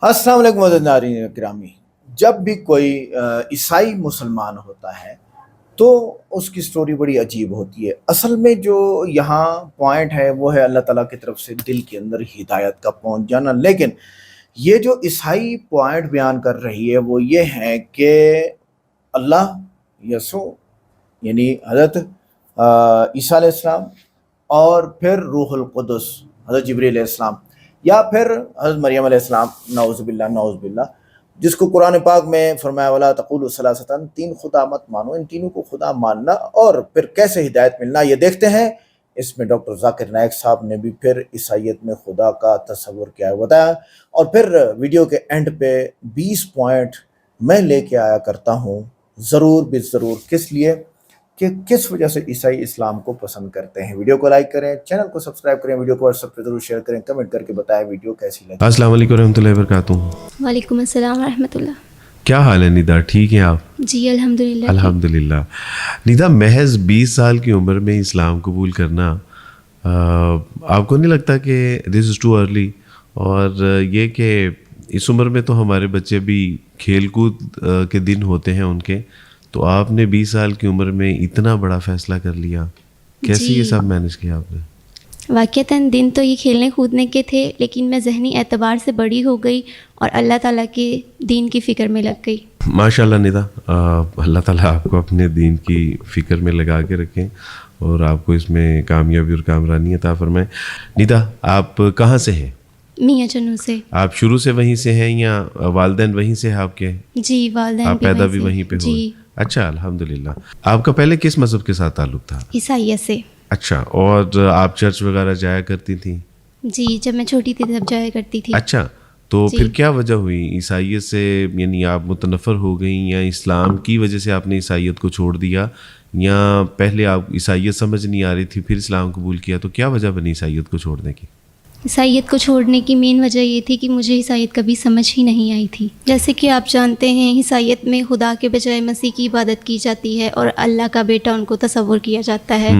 السلام علیکم معزز ناظرین گرامی. جب بھی کوئی عیسائی مسلمان ہوتا ہے تو اس کی سٹوری بڑی عجیب ہوتی ہے. اصل میں جو یہاں پوائنٹ ہے وہ ہے اللہ تعالیٰ کی طرف سے دل کے اندر ہدایت کا پہنچ جانا. لیکن یہ جو عیسائی پوائنٹ بیان کر رہی ہے وہ یہ ہے کہ اللہ یسوع یعنی حضرت عیسیٰ علیہ السلام اور پھر روح القدس حضرت جبریل علیہ السلام یا پھر حضرت مریم علیہ السلام، نعوذ باللہ، جس کو قرآن پاک میں فرمایا وَلَا تَقُولُوا ثَلَاثَةً، تین خدا مت مانو، ان تینوں کو خدا ماننا اور پھر کیسے ہدایت ملنا یہ دیکھتے ہیں. اس میں ڈاکٹر ذاکر نائک صاحب نے بھی پھر عیسائیت میں خدا کا تصور کیا ہے بتایا، اور پھر ویڈیو کے اینڈ پہ 20 پوائنٹ میں لے کے آیا کرتا ہوں ضرور ضرور. کس لیے کہ کس وجہ سے عیسائی اسلام کو پسند کرتے ہیں. ویڈیو کو لائک کریں، چینل کو سبسکرائب کریں، ویڈیو کو واٹس ایپ پہ ضرور شیئر کریں، کمنٹ کر کے بتائیں ویڈیو کیسی لگی. السلام علیکم ورحمۃ اللہ وبرکاتہ. وعلیکم السلام ورحمۃ اللہ. کیا حال ہے ندا؟ ٹھیک ہیں آپ؟ جی الحمدللہ. الحمدللہ. ندا، محض 20 سال کی عمر میں اسلام قبول کرنا آپ کو نہیں لگتا کہ دس از ٹو ارلی؟ اور یہ کہ اس عمر میں تو ہمارے بچے بھی کھیل کود کے دن ہوتے ہیں ان کے، تو آپ نے 20 سال کی عمر میں اتنا بڑا فیصلہ کر لیا. کیسے یہ سب مینیج کیا آپ نے؟ واقعتاً دن تو یہ کھیلنے کودنے کے تھے، لیکن میں ذہنی اعتبار سے بڑی ہو گئی اور اللہ تعالیٰ کے دین کی فکر میں لگ گئی. ماشاء اللہ ندا، اللہ تعالیٰ آپ کو اپنے دین کی فکر میں لگا کے رکھیں اور آپ کو اس میں کامیابی اور کامرانی عطا فرمائیں. ندا، آپ کہاں سے ہیں؟ میاں چنو سے. آپ شروع سے وہیں سے ہیں یا والدین وہیں سے ہیں آپ کے؟ جی والدین آپ پیدا بھی وہیں پہ ہوئے؟ جی. اچھا، الحمدللہ. آپ کا پہلے کس مذہب کے ساتھ تعلق تھا؟ عیسائیت سے. اچھا، اور آپ چرچ وغیرہ جایا کرتی تھیں؟ جی جب میں چھوٹی تھی تب جایا کرتی تھی. اچھا، تو پھر کیا وجہ ہوئی عیسائیت سے؟ یعنی آپ متنفر ہو گئیں یا اسلام کی وجہ سے آپ نے عیسائیت کو چھوڑ دیا، یا پہلے آپ عیسائیت سمجھ نہیں آ رہی تھی پھر اسلام قبول کیا؟ تو کیا وجہ بنی عیسائیت کو چھوڑنے کی؟ عیسائیت کو چھوڑنے کی مین وجہ یہ تھی کہ مجھے عیسائیت کبھی سمجھ ہی نہیں آئی تھی. جیسے کہ آپ جانتے ہیں عیسائیت میں خدا کے بجائے مسیح کی عبادت کی جاتی ہے اور اللہ کا بیٹا ان کو تصور کیا جاتا ہے.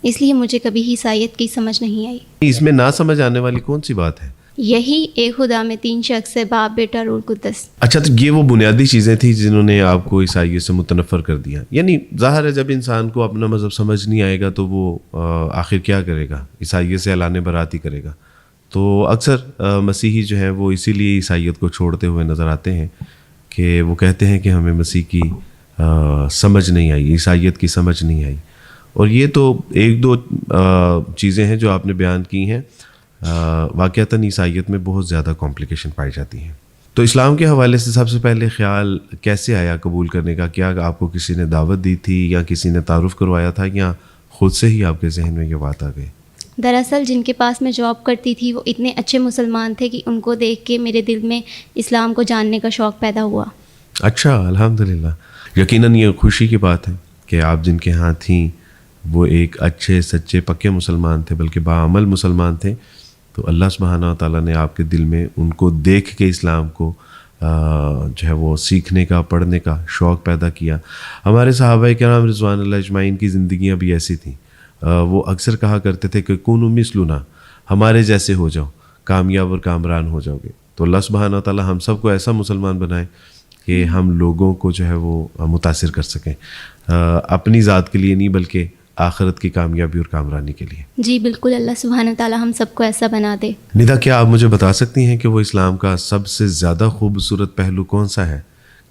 اس لیے مجھے کبھی عیسائیت کی سمجھ نہیں آئی. اس میں نہ سمجھ آنے والی کون سی بات ہے؟ یہی ایک خدا میں 3 شخص ہے، باپ بیٹا روح القدس. اچھا، تو یہ وہ بنیادی چیزیں تھیں جنہوں نے آپ کو عیسائیت سے متنفر کر دیا. یعنی ظاہر ہے جب انسان کو اپنا مذہب سمجھ نہیں آئے گا تو وہ آخر کیا کرے گا؟ عیسائیت سے اعلان برات ہی کرے گا. تو اکثر مسیحی جو ہیں وہ اسی لیے عیسائیت کو چھوڑتے ہوئے نظر آتے ہیں کہ وہ کہتے ہیں کہ ہمیں مسیح کی سمجھ نہیں آئی، عیسائیت کی سمجھ نہیں آئی. اور یہ تو ایک دو چیزیں ہیں جو آپ نے بیان کی ہیں. واقعتاً عیسائیت میں بہت زیادہ کمپلیکیشن پائی جاتی ہیں. تو اسلام کے حوالے سے سب سے پہلے خیال کیسے آیا قبول کرنے کا؟ کیا آپ کو کسی نے دعوت دی تھی یا کسی نے تعارف کروایا تھا یا خود سے ہی آپ کے ذہن میں یہ بات آ گئی؟ دراصل جن کے پاس میں جاب کرتی تھی وہ اتنے اچھے مسلمان تھے کہ ان کو دیکھ کے میرے دل میں اسلام کو جاننے کا شوق پیدا ہوا. اچھا، الحمدللہ. یقیناً یہ خوشی کی بات ہے کہ آپ جن کے ہاں تھیں وہ ایک اچھے سچے پکے مسلمان تھے، بلکہ باعمل مسلمان تھے. تو اللہ سبحانہ و تعالیٰ نے آپ کے دل میں ان کو دیکھ کے اسلام کو جو ہے وہ سیکھنے کا، پڑھنے کا شوق پیدا کیا. ہمارے صحابہ کرام رضوان اللہ اجمعین کی زندگیاں بھی ایسی تھیں. وہ اکثر کہا کرتے تھے کہ کونوا مثلنا، ہمارے جیسے ہو جاؤ، کامیاب اور کامران ہو جاؤ گے. تو اللہ سبحانہ و تعالیٰ ہم سب کو ایسا مسلمان بنائے کہ ہم لوگوں کو جو ہے وہ متاثر کر سکیں، اپنی ذات کے لیے نہیں بلکہ آخرت کی کامیابی اور کامرانی کے لیے. جی بالکل، اللہ سبحانہ و تعالیٰ ہم سب کو ایسا بنا دے. ندا، کیا آپ مجھے بتا سکتی ہیں کہ وہ اسلام کا سب سے زیادہ خوبصورت پہلو کون سا ہے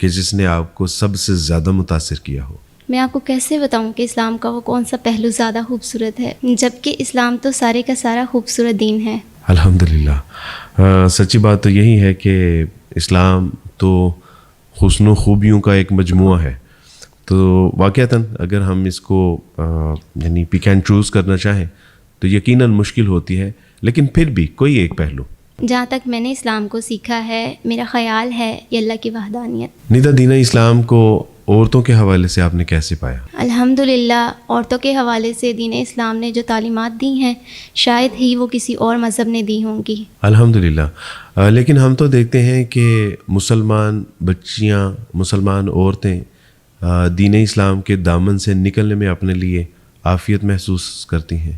کہ جس نے آپ کو سب سے زیادہ متاثر کیا ہو؟ میں آپ کو کیسے بتاؤں کہ اسلام کا وہ کون سا پہلو زیادہ خوبصورت ہے، جبکہ اسلام تو سارے کا سارا خوبصورت دین ہے. الحمدللہ. سچی بات تو یہی ہے کہ اسلام تو حسن و خوبیوں کا ایک مجموعہ ہے. تو واقعتاً اگر ہم اس کو یعنی پک اینڈ چوز کرنا چاہیں تو یقیناً مشکل ہوتی ہے، لیکن پھر بھی کوئی ایک پہلو جہاں تک میں نے اسلام کو سیکھا ہے، میرا خیال ہے یہ اللہ کی وحدانیت. ندا، دین اسلام کو عورتوں کے حوالے سے آپ نے کیسے پایا؟ الحمدللہ، عورتوں کے حوالے سے دین اسلام نے جو تعلیمات دی ہیں شاید ہی وہ کسی اور مذہب نے دی ہوں گی. الحمدللہ. لیکن ہم تو دیکھتے ہیں کہ مسلمان بچیاں، مسلمان عورتیں دین اسلام کے دامن سے نکلنے میں اپنے لیے عافیت محسوس کرتی ہیں.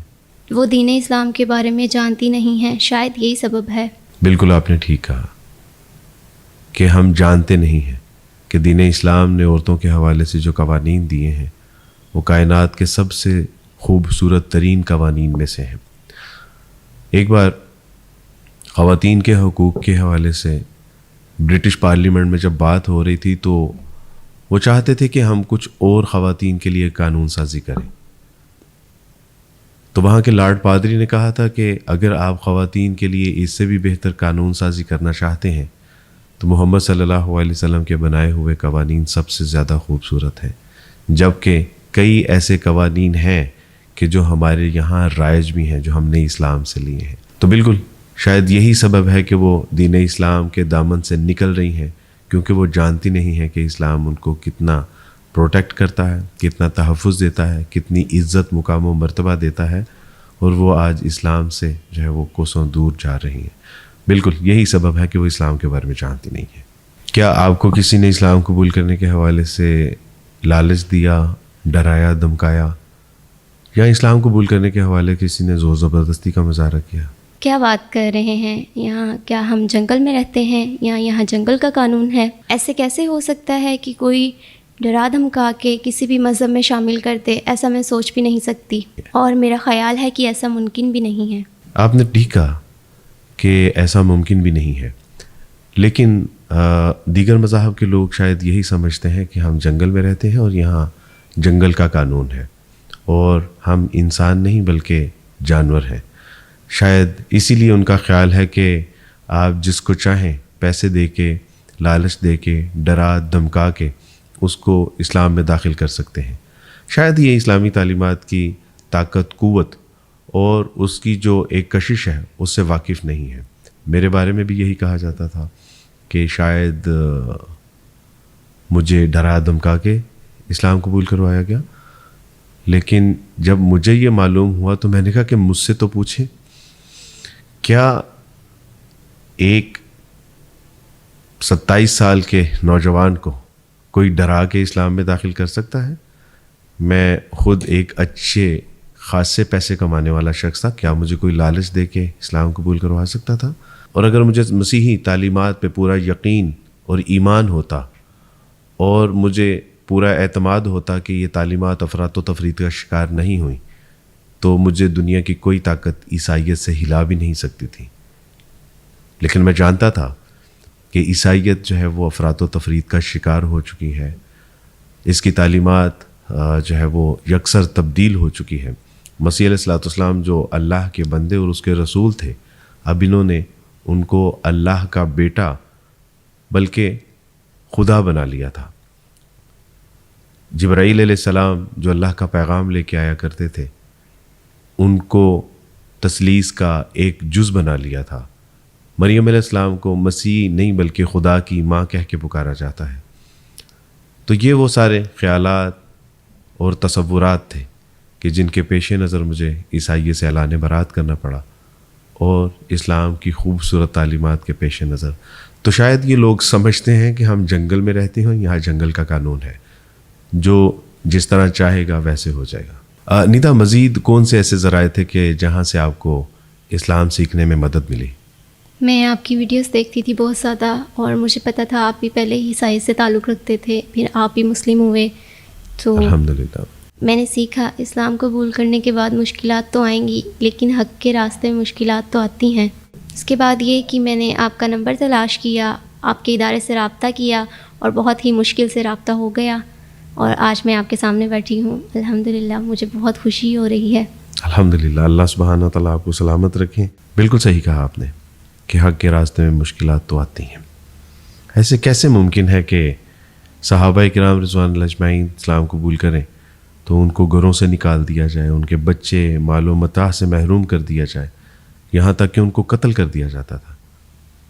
وہ دین اسلام کے بارے میں جانتی نہیں ہیں، شاید یہی سبب ہے. بالکل آپ نے ٹھیک کہا. کہ ہم جانتے نہیں ہیں کہ دین اسلام نے عورتوں کے حوالے سے جو قوانین دیے ہیں وہ کائنات کے سب سے خوبصورت ترین قوانین میں سے ہیں۔ ایک بار خواتین کے حقوق کے حوالے سے برٹش پارلیمنٹ میں جب بات ہو رہی تھی تو وہ چاہتے تھے کہ ہم کچھ اور خواتین کے لیے قانون سازی کریں۔ تو وہاں کے لارڈ پادری نے کہا تھا کہ اگر آپ خواتین کے لیے اس سے بھی بہتر قانون سازی کرنا چاہتے ہیں تو محمد صلی اللہ علیہ وسلم کے بنائے ہوئے قوانین سب سے زیادہ خوبصورت ہیں، جبکہ کئی ایسے قوانین ہیں کہ جو ہمارے یہاں رائج بھی ہیں، جو ہم نے اسلام سے لیے ہیں۔ تو بالکل شاید یہی سبب ہے کہ وہ دین اسلام کے دامن سے نکل رہی ہیں، کیونکہ وہ جانتی نہیں ہیں کہ اسلام ان کو کتنا پروٹیکٹ کرتا ہے، کتنا تحفظ دیتا ہے، کتنی عزت مقام و مرتبہ دیتا ہے، اور وہ آج اسلام سے جو ہے وہ کوسوں دور جا رہی ہیں۔ بالکل یہی سبب ہے کہ وہ اسلام کے بارے میں جانتی نہیں ہے۔ کیا آپ کو کسی نے اسلام قبول کرنے کے حوالے سے لالچ دیا، ڈرایا، دھمکایا، یا اسلام قبول کرنے کے حوالے کسی نے زور زبردستی کا مظاہرہ کیا؟ کیا بات کر رہے ہیں؟ یہاں کیا ہم جنگل میں رہتے ہیں یا یہاں جنگل کا قانون ہے؟ ایسے کیسے ہو سکتا ہے کہ کوئی ڈرا دھمکا کے کسی بھی مذہب میں شامل کر دے؟ ایسا میں سوچ بھی نہیں سکتی، اور میرا خیال ہے کہ ایسا ممکن بھی نہیں ہے۔ آپ نے ٹھیک کہا کہ ایسا ممکن بھی نہیں ہے، لیکن دیگر مذاہب کے لوگ شاید یہی سمجھتے ہیں کہ ہم جنگل میں رہتے ہیں اور یہاں جنگل کا قانون ہے، اور ہم انسان نہیں بلکہ جانور ہیں۔ شاید اسی لیے ان کا خیال ہے کہ آپ جس کو چاہیں پیسے دے کے، لالچ دے کے، ڈرا دھمکا کے اس کو اسلام میں داخل کر سکتے ہیں۔ شاید یہ اسلامی تعلیمات کی طاقت، قوت اور اس کی جو ایک کشش ہے اس سے واقف نہیں ہے۔ میرے بارے میں بھی یہی کہا جاتا تھا کہ شاید مجھے ڈرا دھمکا کے اسلام قبول کروایا گیا، لیکن جب مجھے یہ معلوم ہوا تو میں نے کہا کہ مجھ سے تو پوچھیں، کیا ایک 27 سال کے نوجوان کو کوئی ڈرا کے اسلام میں داخل کر سکتا ہے؟ میں خود ایک اچھے خاصے پیسے کمانے والا شخص تھا، کیا مجھے کوئی لالچ دے کے اسلام قبول کروا سکتا تھا؟ اور اگر مجھے مسیحی تعلیمات پہ پورا یقین اور ایمان ہوتا اور مجھے پورا اعتماد ہوتا کہ یہ تعلیمات افراط و تفریط کا شکار نہیں ہوئی، تو مجھے دنیا کی کوئی طاقت عیسائیت سے ہلا بھی نہیں سکتی تھی۔ لیکن میں جانتا تھا کہ عیسائیت جو ہے وہ افراط و تفریط کا شکار ہو چکی ہے، اس کی تعلیمات جو ہے وہ یکسر تبدیل ہو چکی ہے۔ مسیح علیہ السلام جو اللہ کے بندے اور اس کے رسول تھے، اب انہوں نے ان کو اللہ کا بیٹا بلکہ خدا بنا لیا تھا۔ جبرائیل علیہ السلام جو اللہ کا پیغام لے کے آیا کرتے تھے، ان کو تثلیث کا ایک جز بنا لیا تھا۔ مریم علیہ السلام کو مسیح نہیں بلکہ خدا کی ماں کہہ کے پکارا جاتا ہے۔ تو یہ وہ سارے خیالات اور تصورات تھے کہ جن کے پیش نظر مجھے عیسائیت سے اعلان برات کرنا پڑا، اور اسلام کی خوبصورت تعلیمات کے پیش نظر۔ تو شاید یہ لوگ سمجھتے ہیں کہ ہم جنگل میں رہتے ہیں، یہاں جنگل کا قانون ہے، جو جس طرح چاہے گا ویسے ہو جائے گا۔ نیتا، مزید کون سے ایسے ذرائع تھے کہ جہاں سے آپ کو اسلام سیکھنے میں مدد ملی؟ میں آپ کی ویڈیوز دیکھتی تھی بہت زیادہ، اور مجھے پتا تھا آپ بھی پہلے ہی عیسائی سے تعلق رکھتے تھے، پھر آپ بھی مسلم ہوئے، تو الحمدللہ میں نے سیکھا اسلام قبول کرنے کے بعد مشکلات تو آئیں گی، لیکن حق کے راستے میں مشکلات تو آتی ہیں۔ اس کے بعد یہ کہ میں نے آپ کا نمبر تلاش کیا، آپ کے ادارے سے رابطہ کیا، اور بہت ہی مشکل سے رابطہ ہو گیا، اور آج میں آپ کے سامنے بیٹھی ہوں۔ الحمدللہ مجھے بہت خوشی ہو رہی ہے۔ الحمدللہ، اللہ سبحانہ تعالیٰ آپ کو سلامت رکھیں۔ بالکل صحیح کہا آپ نے کہ حق کے راستے میں مشکلات تو آتی ہیں۔ ایسے کیسے ممکن ہے کہ صحابہ کرام رضوان اللہ اجمعین اسلام قبول کریں تو ان کو گھروں سے نکال دیا جائے، ان کے بچے مال و متاع سے محروم کر دیا جائے، یہاں تک کہ ان کو قتل کر دیا جاتا تھا،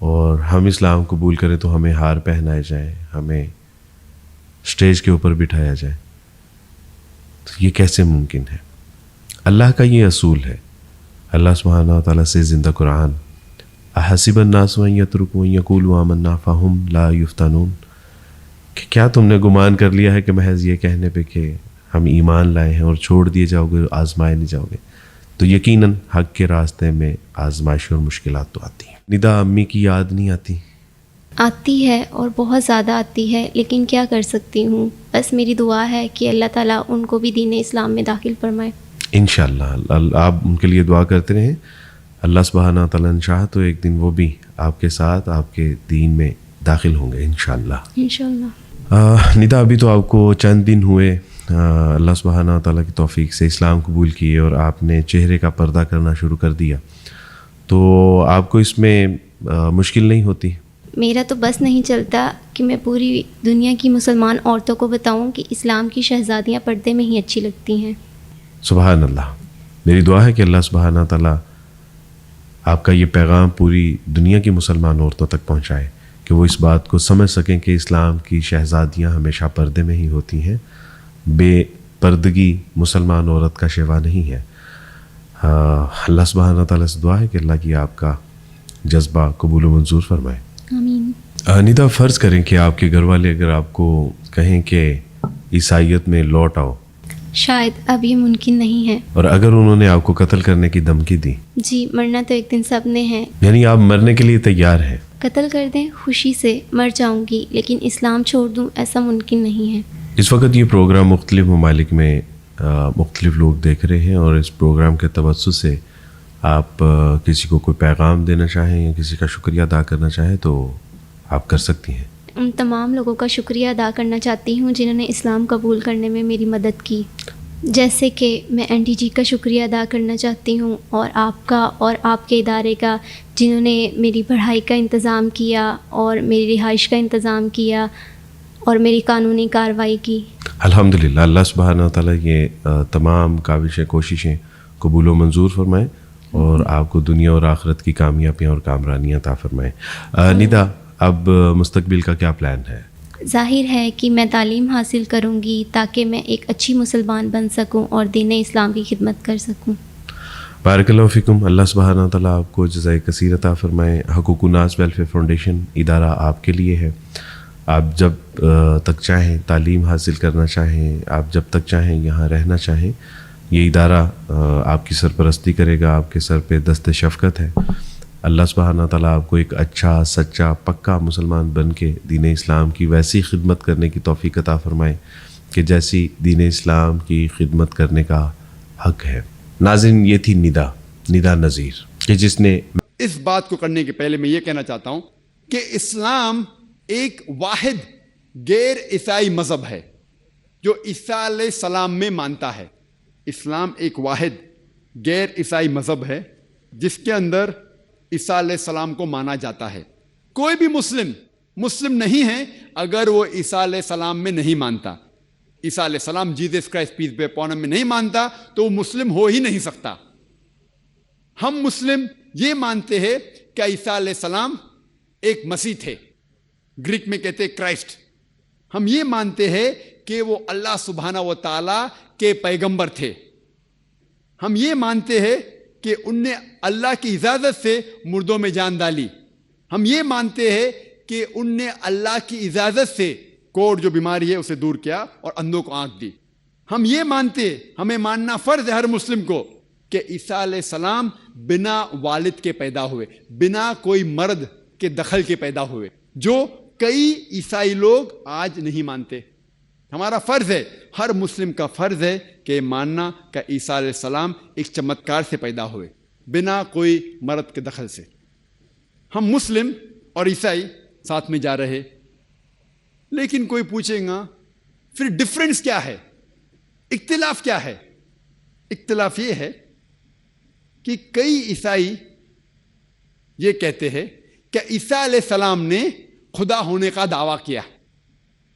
اور ہم اسلام قبول کریں تو ہمیں ہار پہنائے جائیں، ہمیں اسٹیج کے اوپر بٹھایا جائے؟ تو یہ کیسے ممکن ہے؟ اللہ کا یہ اصول ہے۔ اللہ سبحانہ تعالیٰ سے زندہ قرآن، احسب الناس ان یترکوا ان یقولوا آمنا فہم لا یفتنون، کہ کیا تم نے گمان کر لیا ہے کہ محض یہ کہنے پہ کہ ہم ایمان لائے ہیں اور چھوڑ دیے جاؤ گے، آزمائے نہیں جاؤ گے؟ تو یقیناً حق کے راستے میں آزمائش اور مشکلات تو آتی ہیں۔ ندا، امی کی یاد نہیں آتی؟ آتی ہے اور بہت زیادہ آتی ہے، لیکن کیا کر سکتی ہوں، بس میری دعا ہے کہ اللہ تعالیٰ ان کو بھی دین اسلام میں داخل فرمائے۔ انشاءاللہ آپ ان کے لیے دعا کرتے رہیں، اللہ سبحانہ تعالیٰ نے چاہا تو ایک دن وہ بھی آپ کے ساتھ آپ کے دین میں داخل ہوں گے انشاءاللہ۔ انشاءاللہ۔ ندا، ابھی تو آپ کو چند دن ہوئے اللہ سبحانہ تعالیٰ کی توفیق سے اسلام قبول کیے اور آپ نے چہرے کا پردہ کرنا شروع کر دیا، تو آپ کو اس میں مشکل نہیں ہوتی؟ میرا تو بس نہیں چلتا کہ میں پوری دنیا کی مسلمان عورتوں کو بتاؤں کہ اسلام کی شہزادیاں پردے میں ہی اچھی لگتی ہیں۔ سبحان اللہ، میری دعا ہے کہ اللہ سبحانہ تعالیٰ آپ کا یہ پیغام پوری دنیا کی مسلمان عورتوں تک پہنچائے کہ وہ اس بات کو سمجھ سکیں کہ اسلام کی شہزادیاں ہمیشہ پردے میں ہی ہوتی ہیں، بے پردگی مسلمان عورت کا شیوا نہیں ہے۔ اللہ سبحانہ تعالیٰ سے دعا ہے کہ اللہ کی آپ کا جذبہ قبول و منظور فرمائے۔ آمین۔ ندا، فرض کریں کہ آپ کے گھر والے اگر آپ کو کہیں کہ عیسائیت میں لوٹ آؤ، شاید اب یہ ممکن نہیں ہے۔ اور اگر انہوں نے آپ کو قتل کرنے کی دھمکی دی؟ جی، مرنا تو ایک دن سب نے ہے۔ یعنی آپ مرنے کے لیے تیار ہیں؟ قتل کر دیں خوشی سے مر جاؤں گی، لیکن اسلام چھوڑ دوں ایسا ممکن نہیں ہے۔ اس وقت یہ پروگرام مختلف ممالک میں مختلف لوگ دیکھ رہے ہیں، اور اس پروگرام کے توسط سے آپ کسی کو کوئی پیغام دینا چاہیں یا کسی کا شکریہ ادا کرنا چاہیں تو آپ کر سکتی ہیں۔ ان تمام لوگوں کا شکریہ ادا کرنا چاہتی ہوں جنہوں نے اسلام قبول کرنے میں میری مدد کی، جیسے کہ میں این ٹی جی کا شکریہ ادا کرنا چاہتی ہوں، اور آپ کا اور آپ کے ادارے کا، جنہوں نے میری پڑھائی کا انتظام کیا اور میری رہائش کا انتظام کیا اور میری قانونی کارروائی کی۔ الحمدللہ، اللہ سبحانہ تعالیٰ یہ تمام کاوشیں کوششیں قبول و منظور فرمائیں اور آپ کو دنیا اور آخرت کی کامیابیاں اور کامرانیاں عطا فرمائیں۔ ندا، اب مستقبل کا کیا پلان ہے؟ ظاہر ہے کہ میں تعلیم حاصل کروں گی تاکہ میں ایک اچھی مسلمان بن سکوں اور دین اسلام کی خدمت کر سکوں۔ بارک اللہ فیکم، اللہ سبحانہ تعالیٰ آپ کو جزائے کثیر عطا فرمائے۔ حقوق الناس ویلفیئر فاؤنڈیشن ادارہ آپ کے لیے ہے، آپ جب تک چاہیں تعلیم حاصل کرنا چاہیں، آپ جب تک چاہیں یہاں رہنا چاہیں، یہ ادارہ آپ کی سرپرستی کرے گا، آپ کے سر پہ دست شفقت ہے۔ اللہ سبحانہ تعالیٰ آپ کو ایک اچھا سچا پکا مسلمان بن کے دین اسلام کی ویسی خدمت کرنے کی توفیق عطا فرمائے کہ جیسی دین اسلام کی خدمت کرنے کا حق ہے۔ ناظرین، یہ تھی ندا نذیر کہ جس نے اس بات کو کرنے کے پہلے میں یہ کہنا چاہتا ہوں کہ اسلام ایک واحد غیر عیسائی مذہب ہے جو عیسیٰ علیہ السلام میں مانتا ہے۔ اسلام ایک واحد غیر عیسائی مذہب ہے جس کے اندر عیسیٰ علیہ السلام کو مانا جاتا ہے۔ کوئی بھی مسلم نہیں ہے اگر وہ عیسیٰ علیہ السلام میں نہیں مانتا، عیسیٰ علیہ السلام Jesus Christ peace be upon ہم میں نہیں مانتا تو وہ مسلم ہو ہی نہیں سکتا۔ ہم مسلم یہ مانتے ہیں کہ عیسیٰ علیہ السلام ایک مسیح تھے، گریک میں کہتے کرائسٹ۔ ہم یہ مانتے ہیں کہ وہ اللہ سبحانہ و تعالیٰ کے پیغمبر تھے۔ ہم یہ مانتے ہیں کہ ان نے اللہ کی اجازت سے مردوں میں جان ڈالی۔ ہم یہ مانتے ہیں کہ ان نے اللہ کی اجازت سے کوڑ جو بیماری ہے اسے دور کیا اور اندھوں کو آنکھ دی۔ ہم یہ مانتے، ہمیں ماننا فرض ہے ہر مسلم کو کہ عیسیٰ علیہ السلام بنا والد کے پیدا ہوئے، بنا کوئی مرد کے دخل کے پیدا ہوئے، جو کئی عیسائی لوگ آج نہیں مانتے۔ ہمارا فرض ہے، ہر مسلم کا فرض ہے کہ ماننا کہ عیسیٰ علیہ السلام ایک چمتکار سے پیدا ہوئے بنا کوئی مرد کے دخل سے۔ ہم مسلم اور عیسائی ساتھ میں جا رہے، لیکن کوئی پوچھے گا پھر ڈفرنس کیا ہے، اختلاف کیا ہے؟ اختلاف یہ ہے کہ کئی عیسائی یہ کہتے ہیں کہ عیسیٰ علیہ السلام نے خدا ہونے کا دعویٰ کیا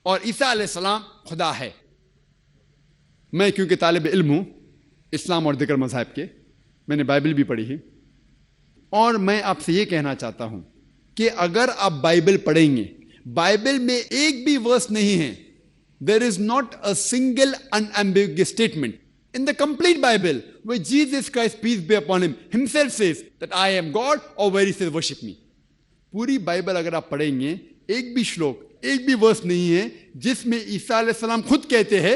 اور عیسیٰ علیہ السلام خدا ہے۔ میں کیونکہ طالب علم ہوں اسلام اور دیگر مذاہب کے، میں نے بائبل بھی پڑھی ہے، اور میں آپ سے یہ کہنا چاہتا ہوں کہ اگر آپ بائبل پڑھیں گے، بائبل میں ایک بھی ورس نہیں ہے، there is not a single unambiguous statement in the complete Bible where Jesus Christ, peace be upon him, himself says that I am God, or where he says worship me. پوری Bible اگر آپ پڑھیں گے، ایک بھی شلوک، ایک بھی ورس نہیں ہے جس میں عیسیٰ علیہ السلام خود کہتے ہیں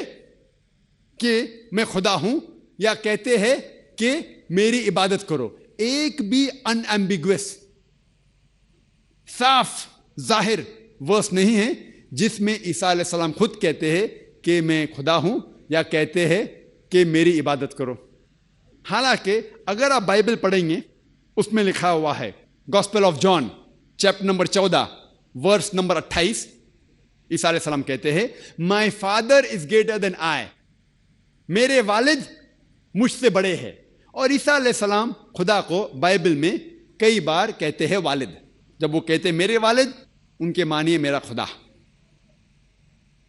کہ میں خدا ہوں یا کہتے ہیں کہ میری عبادت کرو۔ ایک بھی ان ایمبیگوس، صاف ظاہر ورس نہیں ہے جس میں عیسیٰ علیہ السلام خود کہتے ہیں کہ میں خدا ہوں یا کہتے ہیں کہ میری عبادت کرو. حالانکہ اگر آپ بائبل پڑھیں گے اس میں لکھا ہوا ہے gospel of John chapter number 14 verse number 28. عیسیٰ علیہ السلام کہتے ہیں my father is greater than آئی, میرے والد مجھ سے بڑے ہیں. اور عیسیٰ علیہ السلام خدا کو بائبل میں کئی بار کہتے ہیں والد. جب وہ کہتے ہیں میرے والد, ان کے معنی ہے میرا خدا.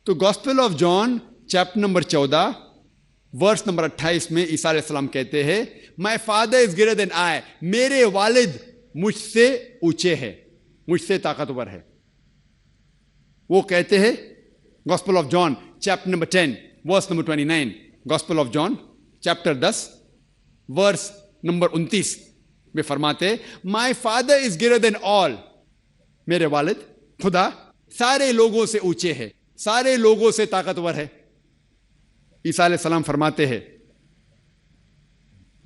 تو gospel of John chapter number 14 verse number 28 میں عیسیٰ علیہ السلام کہتے ہیں my father is greater than آئی, میرے والد مجھ سے اونچے ہیں, مجھ سے طاقتور ہے. وہ کہتے ہیں gospel of John chapter number 10 verse number 29. Gospel of John chapter 10 verse number 29 میں فرماتے my father is greater than آل, میرے والد خدا سارے لوگوں سے اونچے ہے, سارے لوگوں سے طاقتور ہے. عیسیٰ علیہ السلام فرماتے ہیں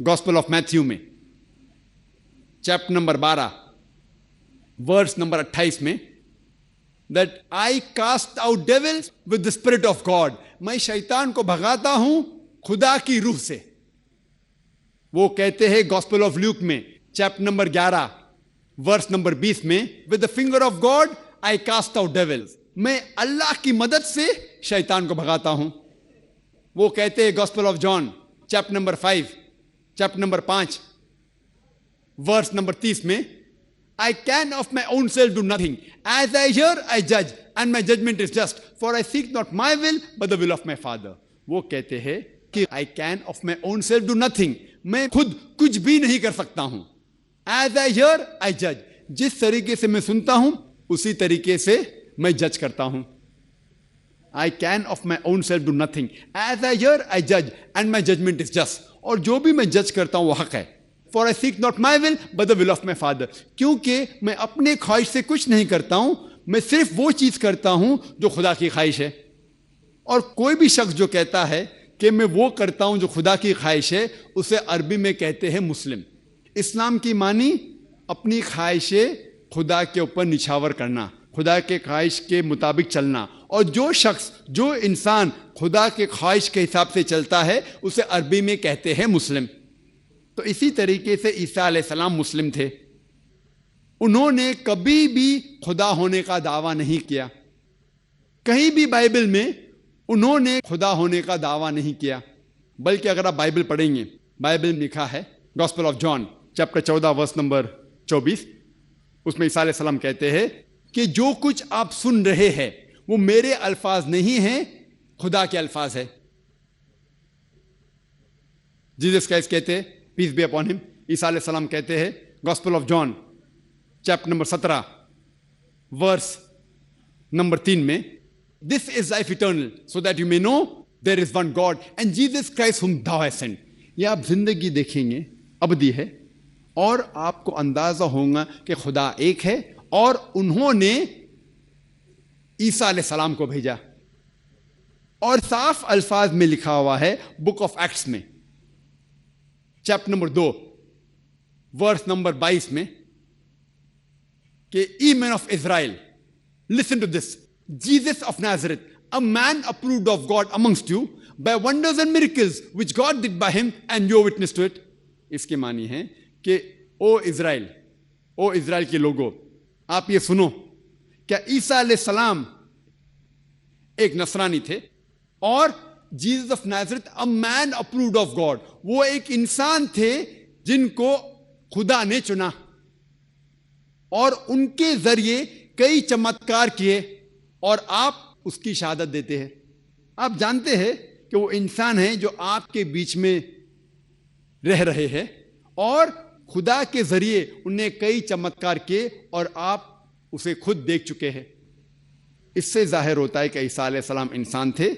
گاسپل آف میتھیو میں چیپٹر نمبر 12 ورس نمبر 28 میں that I cast out devils with the spirit of God, میں شیطان کو بھگاتا ہوں خدا کی روح سے. وہ کہتے ہیں گاسپل آف لیوک میں چیپٹر نمبر 11 ورس نمبر 20 میں with the finger of God I cast out devils, میں اللہ کی مدد سے شیطان کو بھگاتا ہوں. وہ کہتے ہیں gospel of John chapter number 5 chapter number 5 verse number 30 میں I can of my own self do nothing. As I hear, I judge, and my judgment is just. For I seek not my will, but the will of my Father. وہ کہتے ہیں کہ I can of my own self do nothing. میں خود کچھ بھی نہیں کر سکتا ہوں. As I hear, I judge. جس طریقے سے میں سنتا ہوں اسی طریقے سے میں جج کرتا ہوں. I can of my own self do nothing. As I hear, I judge, and my judgment is just. اور جو بھی میں جج کرتا ہوں وہ حق ہے. For I seek not my will, but the will of my Father. کیونکہ میں اپنے خواہش سے کچھ نہیں کرتا ہوں, میں صرف وہ چیز کرتا ہوں جو خدا کی خواہش ہے. اور کوئی بھی شخص جو کہتا ہے کہ میں وہ کرتا ہوں جو خدا کی خواہش ہے, اسے عربی میں کہتے ہیں مسلم. اسلام کی معنی اپنی خواہشیں خدا کے اوپر نچھاور کرنا, خدا کے خواہش کے مطابق چلنا. اور جو شخص, جو انسان خدا کے خواہش کے حساب سے چلتا ہے اسے عربی میں کہتے ہیں مسلم. تو اسی طریقے سے عیسیٰ علیہ السلام مسلم تھے. انہوں نے کبھی بھی خدا ہونے کا دعویٰ نہیں کیا. کہیں بھی بائبل میں انہوں نے خدا ہونے کا دعویٰ نہیں کیا. بلکہ اگر آپ بائبل پڑھیں گے, بائبل میں لکھا ہے gospel of John chapter 14 verse number 24, اس میں عیسیٰ علیہ السلام کہتے ہیں کہ جو کچھ آپ سن رہے ہیں وہ میرے الفاظ نہیں ہیں, خدا کے الفاظ ہے. جیسس کرائسٹ کہتے ہیں پیس بی اپون ہم, عیسیٰ علیہ السلام کہتے ہیں gospel of John chapter number 17 verse number 3 میں this is life eternal so that you may know there is one God and Jesus Christ ہم thou hast sent. یہ آپ زندگی دیکھیں گے ابدی ہے, اور آپ کو اندازہ ہوگا کہ خدا ایک ہے اور انہوں نے عیسیٰ علیہ السلام کو بھیجا. اور صاف الفاظ میں لکھا ہوا ہے بک آف ایکٹس میں چیپٹر نمبر 2 ورس نمبر 22 میں کہ ye men of Israel listen to this, Jesus of Nazareth a man approved of God amongst you by wonders and miracles which God did by him and you are witness to it. اس کے معنی ہے کہ او اسرائیل کے لوگوں, آپ یہ سنو, کیا عیسیٰ علیہ السلام ایک نصرانی تھے اور Jesus of Nazareth a man approved of God, وہ ایک انسان تھے جن کو خدا نے چنا اور ان کے ذریعے کئی چمتکار کیے, اور آپ اس کی شہادت دیتے ہیں. آپ جانتے ہیں کہ وہ انسان ہیں جو آپ کے بیچ میں رہ رہے ہیں اور خدا کے ذریعے انہیں کئی چمتکار کیے اور آپ اسے خود دیکھ چکے ہیں. اس سے ظاہر ہوتا ہے کہ عیسیٰ علیہ السلام انسان تھے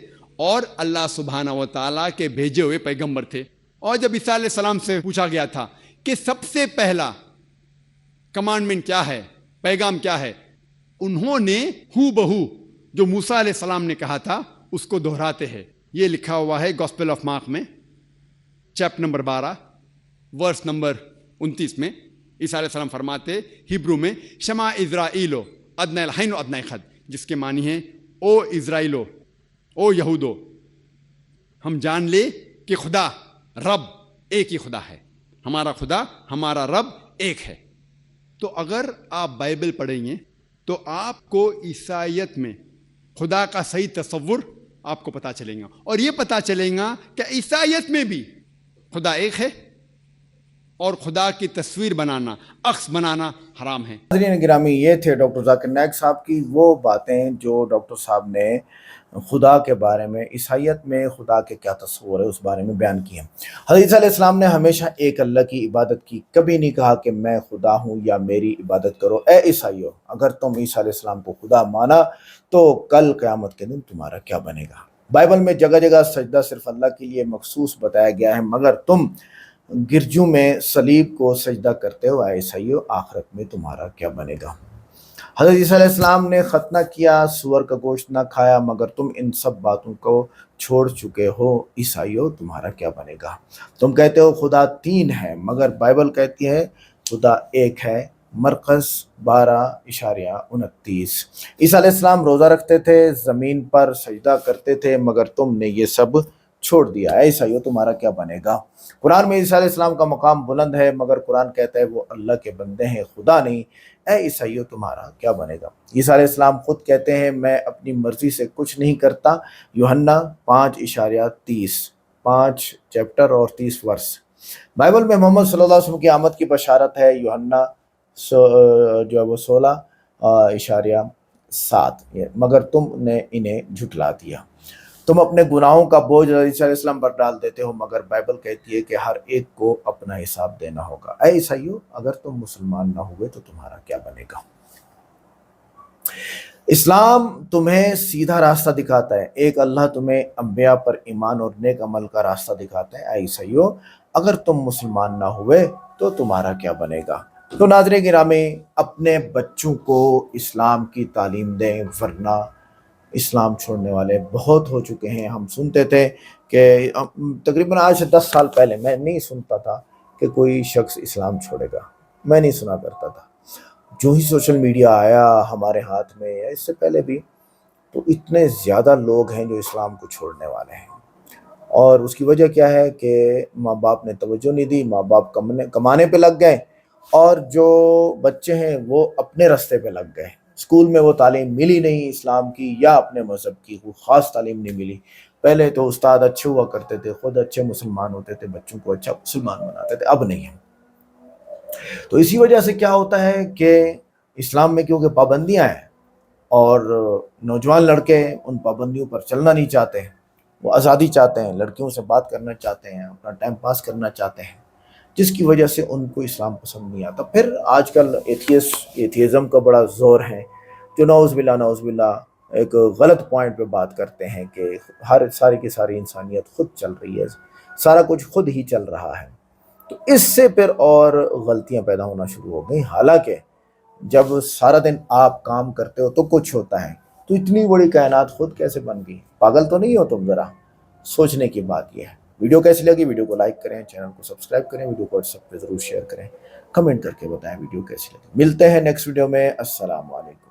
اور اللہ سبحانہ و تعالیٰ کے بھیجے ہوئے پیغمبر تھے. اور جب عیسیٰ علیہ السلام سے پوچھا گیا تھا کہ سب سے پہلا کمانڈمنٹ کیا ہے, پیغام کیا ہے, انہوں نے ہو بہو جو موسیٰ علیہ السلام نے کہا تھا اس کو دہراتے ہیں. یہ لکھا ہوا ہے گاسپل آف مارک میں چیپٹر نمبر 12 ورس نمبر 29 میں. عیسیٰ علیہ السلام فرماتے ہیبرو میں شما اسرائیلو ادنى الحين وادنى خد، جس کے معنی ہے او اسرائیلو، او یہودو، ہم جان لے کہ خدا رب ایک ہی خدا ہے، ہمارا خدا ہمارا رب ایک ہے۔ تو اگر آپ بائبل پڑھیں گے تو آپ کو عیسائیت میں خدا کا صحیح تصور آپ کو پتہ چلے گا، اور یہ پتہ چلے گا کہ عیسائیت میں بھی خدا ایک ہے اور خدا کی تصویر بنانا، عکس بنانا حرام ہے۔ ناظرین گرامی، یہ تھے ڈاکٹر ذاکر نائک صاحب کی وہ باتیں جو ڈاکٹر صاحب نے خدا کے بارے میں، عیسائیت میں خدا کے کیا تصور ہے اس بارے میں بیان کی ہیں۔ حضرت عیسیٰ علیہ السلام نے ہمیشہ ایک اللہ کی عبادت کی، کبھی نہیں کہا کہ میں خدا ہوں یا میری عبادت کرو۔ اے عیسائیو، اگر تم عیسیٰ علیہ السلام کو خدا مانا تو کل قیامت کے دن تمہارا کیا بنے گا؟ بائبل میں جگہ جگہ سجدہ صرف اللہ کے لیے مخصوص بتایا گیا ہے، مگر تم گرجوں میں صلیب کو سجدہ کرتے ہو، اے عیسائیو آخرت میں تمہارا کیا بنے گا؟ حضرت عیسیٰ علیہ السلام نے ختنہ کیا، سور کا گوشت نہ کھایا، مگر تم ان سب باتوں کو چھوڑ چکے ہو، عیسائیو تمہارا کیا بنے گا؟ تم کہتے ہو خدا تین ہے، مگر بائبل کہتی ہے خدا ایک ہے۔ مرقس 12:29۔ عیسیٰ علیہ السلام روزہ رکھتے تھے، زمین پر سجدہ کرتے تھے، مگر تم نے یہ سب چھوڑ دیا، اے عیسائیو تمہارا کیا بنے گا؟ قرآن میں عیسیٰ علیہ السلام کا مقام بلند ہے، مگر قرآن کہتا ہے وہ اللہ کے بندے ہیں، خدا نہیں، اے عیسائیو تمہارا کیا بنے گا؟ عیسیٰ علیہ السلام خود کہتے ہیں میں اپنی مرضی سے کچھ نہیں کرتا، یوحنا 5:30، 5 چیپٹر اور 30 ورس۔ بائبل میں محمد صلی اللہ علیہ وسلم کی آمد کی بشارت ہے، یوحنا جو ہے وہ 16:7، مگر تم نے انہیں جھٹلا دیا۔ تم اپنے گناہوں کا بوجھ عیسیٰ علیہ السلام پر ڈال دیتے ہو، مگر بائبل کہتی ہے کہ ہر ایک کو اپنا حساب دینا ہوگا۔ اے عیسائیو، اگر تم مسلمان نہ ہوئے تو تمہارا کیا بنے گا؟ اسلام تمہیں سیدھا راستہ دکھاتا ہے، ایک اللہ تمہیں انبیاء پر ایمان اور نیک عمل کا راستہ دکھاتا ہے۔ اے عیسائیو، اگر تم مسلمان نہ ہوئے تو تمہارا کیا بنے گا؟ تو ناظرین گرامی، اپنے بچوں کو اسلام کی تعلیم دیں، ورنہ اسلام چھوڑنے والے بہت ہو چکے ہیں۔ ہم سنتے تھے کہ تقریباً آج سے 10 سال پہلے میں نہیں سنتا تھا کہ کوئی شخص اسلام چھوڑے گا، میں نہیں سنا کرتا تھا۔ جو ہی سوشل میڈیا آیا ہمارے ہاتھ میں، یا اس سے پہلے بھی، تو اتنے زیادہ لوگ ہیں جو اسلام کو چھوڑنے والے ہیں۔ اور اس کی وجہ کیا ہے کہ ماں باپ نے توجہ نہیں دی، ماں باپ کمانے پہ لگ گئے، اور جو بچے ہیں وہ اپنے راستے پہ لگ گئے۔ اسکول میں وہ تعلیم ملی نہیں اسلام کی یا اپنے مذہب کی، وہ خاص تعلیم نہیں ملی۔ پہلے تو استاد اچھے ہوا کرتے تھے، خود اچھے مسلمان ہوتے تھے، بچوں کو اچھا مسلمان بناتے تھے، اب نہیں ہے۔ تو اسی وجہ سے کیا ہوتا ہے کہ اسلام میں کیونکہ پابندیاں ہیں اور نوجوان لڑکے ان پابندیوں پر چلنا نہیں چاہتے ہیں، وہ آزادی چاہتے ہیں، لڑکیوں سے بات کرنا چاہتے ہیں، اپنا ٹائم پاس کرنا چاہتے ہیں، جس کی وجہ سے ان کو اسلام پسند نہیں آتا۔ پھر آج کل ایتھیزم کا بڑا زور ہے، جو نعوذ باللہ ایک غلط پوائنٹ پہ بات کرتے ہیں کہ ساری کی ساری انسانیت خود چل رہی ہے، سارا کچھ خود ہی چل رہا ہے۔ تو اس سے پھر اور غلطیاں پیدا ہونا شروع ہو گئیں۔ حالانکہ جب سارا دن آپ کام کرتے ہو تو کچھ ہوتا ہے، تو اتنی بڑی کائنات خود کیسے بن گئی؟ پاگل تو نہیں ہو تم؟ ذرا سوچنے کی بات یہ ہے۔ ویڈیو کیسی لگی؟ ویڈیو کو لائک کریں، چینل کو سبسکرائب کریں، ویڈیو کو واٹس ایپ پہ ضرور شیئر کریں، کمنٹ کر کے بتائیں ویڈیو کیسی لگی۔ ملتے ہیں نیکسٹ ویڈیو میں۔ السلام علیکم۔